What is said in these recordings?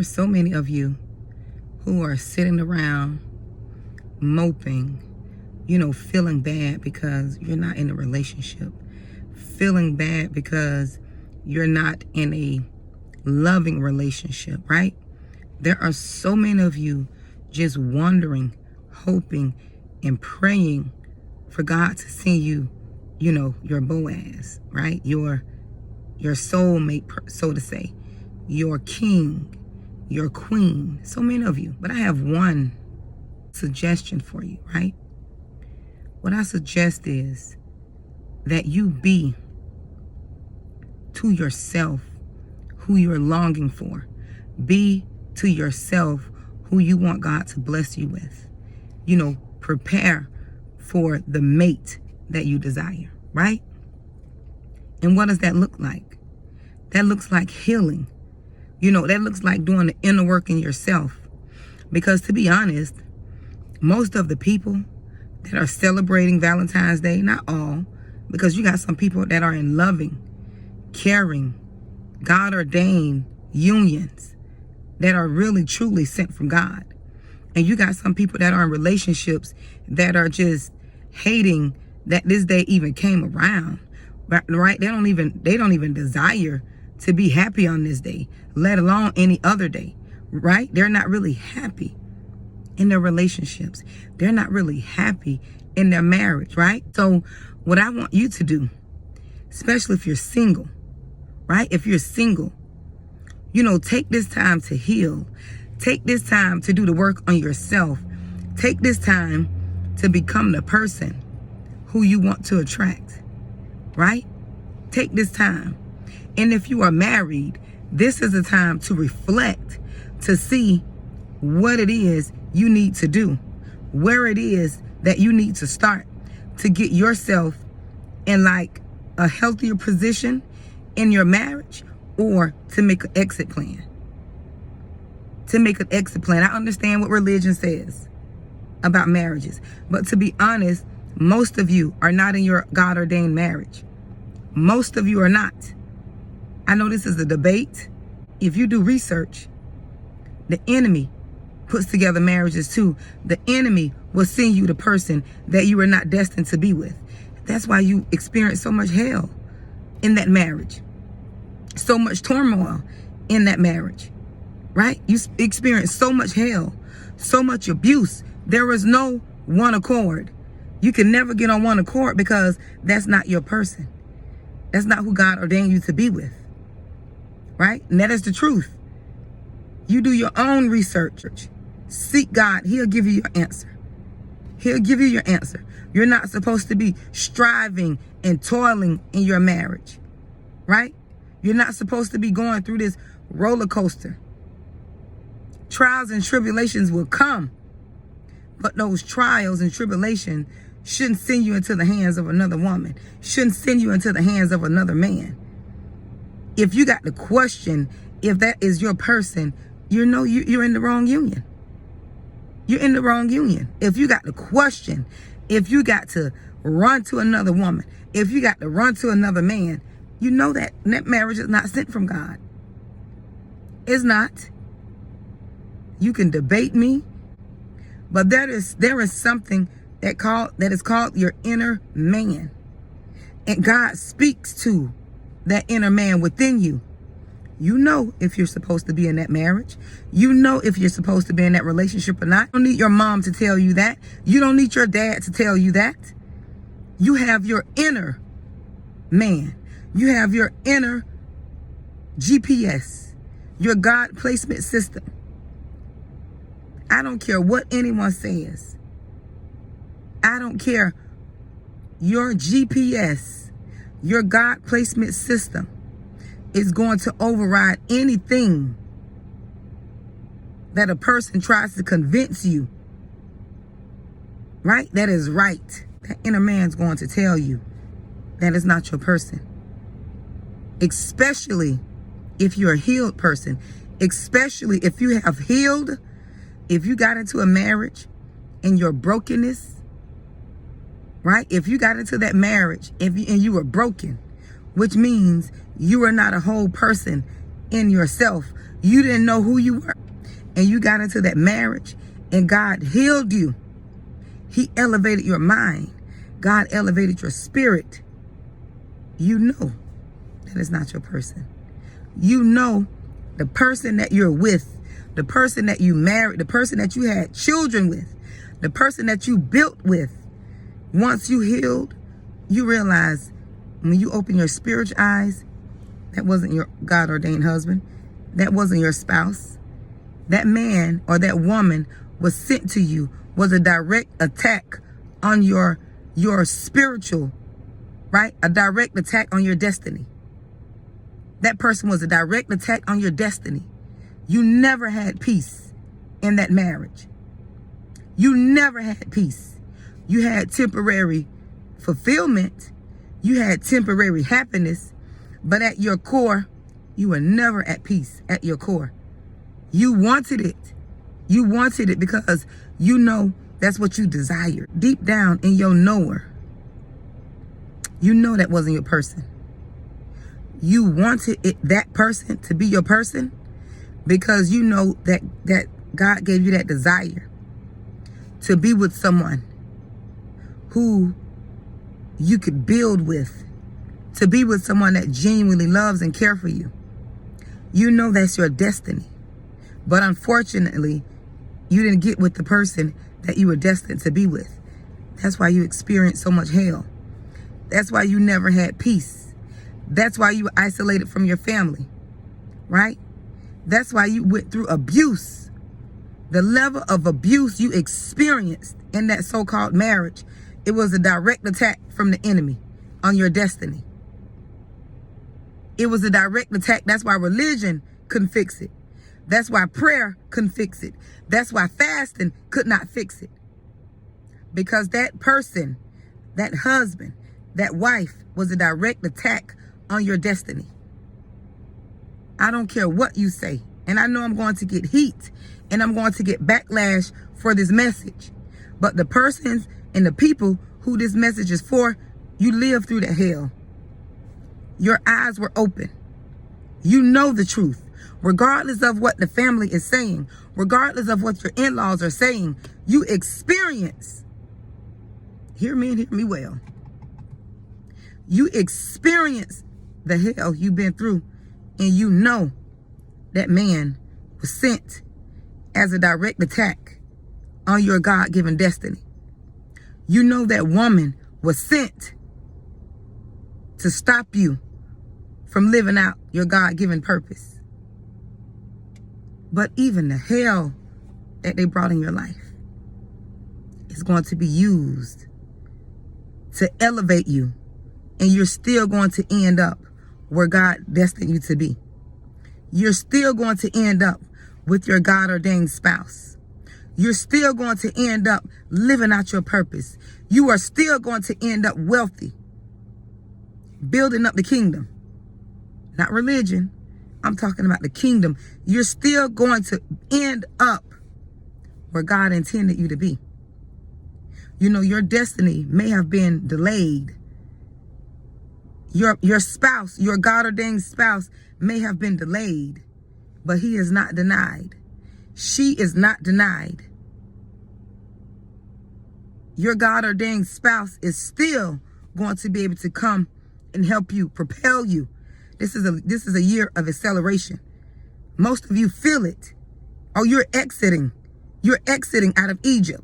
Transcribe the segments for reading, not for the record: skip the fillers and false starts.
are so many of you who are sitting around moping, feeling bad because you're not in a relationship, feeling bad because you're not in a loving relationship, right? There are so many of you just wondering, hoping, and praying for God to send you, your Boaz, right? Your soulmate, so to say, your king, your queen. So many of you. But I have one suggestion for you, right? What I suggest is that you be to yourself who you're longing for. Be to yourself who you want God to bless you with. Prepare for the mate that you desire, right? And what does that look like? That looks like healing. That looks like doing the inner work in yourself. Because to be honest, most of the people that are celebrating Valentine's Day, not all, because you got some people that are in loving, caring, God-ordained unions that are really, truly sent from God. And you got some people that are in relationships that are just hating that this day even came around, right? They don't even desire to be happy on this day, let alone any other day, right? They're not really happy in their relationships. They're not really happy in their marriage, right? So what I want you to do, especially if you're single, right? If you're single, take this time to heal. Take this time to do the work on yourself. Take this time to become the person who you want to attract, right? Take this time. And if you are married, this is a time to reflect, to see what it is you need to do, where it is that you need to start to get yourself in like a healthier position in your marriage, or to make an exit plan. To make an exit plan. I understand what religion says about marriages, but to be honest, most of you are not in your God-ordained marriage. Most of you are not. I know this is a debate. If you do research, the enemy puts together marriages too. The enemy will send you the person that you are not destined to be with. That's why you experience so much hell in that marriage. So much turmoil in that marriage, right? You experience so much hell, so much abuse. There is no one accord. You can never get on one accord because that's not your person. That's not who God ordained you to be with, right? And that is the truth. You do your own research. Seek God. He'll give you your answer. He'll give you your answer. You're not supposed to be striving and toiling in your marriage, right? You're not supposed to be going through this roller coaster. Trials and tribulations will come, but those trials and tribulations shouldn't send you into the hands of another woman, shouldn't send you into the hands of another man. If you got to question if that is your person, you're in the wrong union. You're in the wrong union. If you got to question, if you got to run to another woman, if you got to run to another man, you know that marriage is not sent from God. It's not. You can debate me, but there is something that is called your inner man. And God speaks to that inner man within you. You know if you're supposed to be in that marriage. You know if you're supposed to be in that relationship or not. You don't need your mom to tell you that. You don't need your dad to tell you that. You have your inner man. You have your inner GPS, your God placement system. I don't care what anyone says. I don't care. Your GPS, your God placement system is going to override anything that a person tries to convince you, right? That is right. That inner man's going to tell you that is not your person. Especially if you're a healed person, especially if you have healed, if you got into a marriage in your brokenness, right? If you got into that marriage and you were broken, which means you are not a whole person in yourself. You didn't know who you were. And you got into that marriage and God healed you. He elevated your mind. God elevated your spirit. You know that is not your person. You know the person that you're with, the person that you married, the person that you had children with, the person that you built with. Once you healed, you realize when you open your spiritual eyes, that wasn't your God-ordained husband. That wasn't your spouse. That man or that woman was sent to you, was a direct attack on your spiritual, right? A direct attack on your destiny. That person was a direct attack on your destiny. You never had peace in that marriage. You never had peace. You had temporary fulfillment. You had temporary happiness. But at your core, you were never at peace at your core. You wanted it. You wanted it because you know that's what you desired. Deep down in your knower, you know that wasn't your person. You wanted that person to be your person because you know that God gave you that desire to be with someone who you could build with, to be with someone that genuinely loves and cares for you. You know that's your destiny. But unfortunately, you didn't get with the person that you were destined to be with. That's why you experienced so much hell. That's why you never had peace. That's why you were isolated from your family, right? That's why you went through abuse. The level of abuse you experienced in that so-called marriage, it was a direct attack from the enemy on your destiny. It was a direct attack. That's why religion couldn't fix it. That's why prayer couldn't fix it. That's why fasting could not fix it. Because that person, that husband, that wife was a direct attack on your destiny. I don't care what you say. And I know I'm going to get heat and I'm going to get backlash for this message. But the persons and the people who this message is for, you lived through the hell. Your eyes were open. You know the truth. Regardless of what the family is saying, regardless of what your in-laws are saying, you experience. Hear me and hear me well. You experience the hell you've been through, and you know that man was sent as a direct attack on your God-given destiny. You know that woman was sent to stop you from living out your God-given purpose. But even the hell that they brought in your life is going to be used to elevate you. And you're still going to end up where God destined you to be. You're still going to end up with your God-ordained spouse. You're still going to end up living out your purpose. You are still going to end up wealthy, building up the kingdom. Not religion. I'm talking about the kingdom. You're still going to end up where God intended you to be. You know, your destiny may have been delayed. Your spouse, your God-ordained spouse may have been delayed, but he is not denied. She is not denied. Your God-ordained spouse is still going to be able to come and help you, propel you. This is a year of acceleration. Most of you feel it. Oh, you're exiting. You're exiting out of Egypt.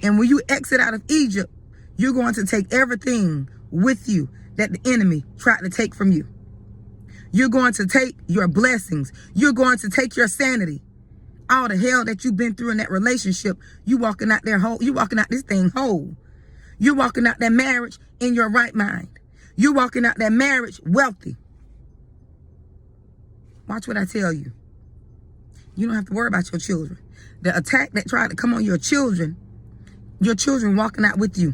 And when you exit out of Egypt, you're going to take everything with you that the enemy tried to take from you. You're going to take your blessings. You're going to take your sanity. All the hell that you've been through in that relationship, you walking out there whole. You walking out this thing whole. You're walking out that marriage in your right mind. You're walking out that marriage wealthy. Watch what I tell you. You don't have to worry about your children. The attack that tried to come on your children walking out with you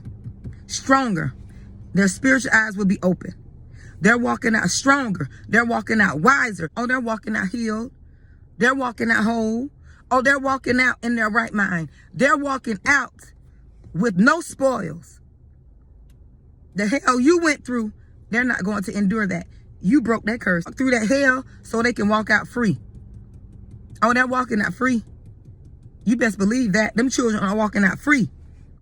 stronger. Their spiritual eyes will be open. They're walking out stronger. They're walking out wiser. Oh, they're walking out healed. They're walking out whole. Oh, they're walking out in their right mind. They're walking out with no spoils. The hell you went through, they're not going to endure that. You broke that curse through that hell so they can walk out free. Oh, they're walking out free. You best believe that. Them children are walking out free.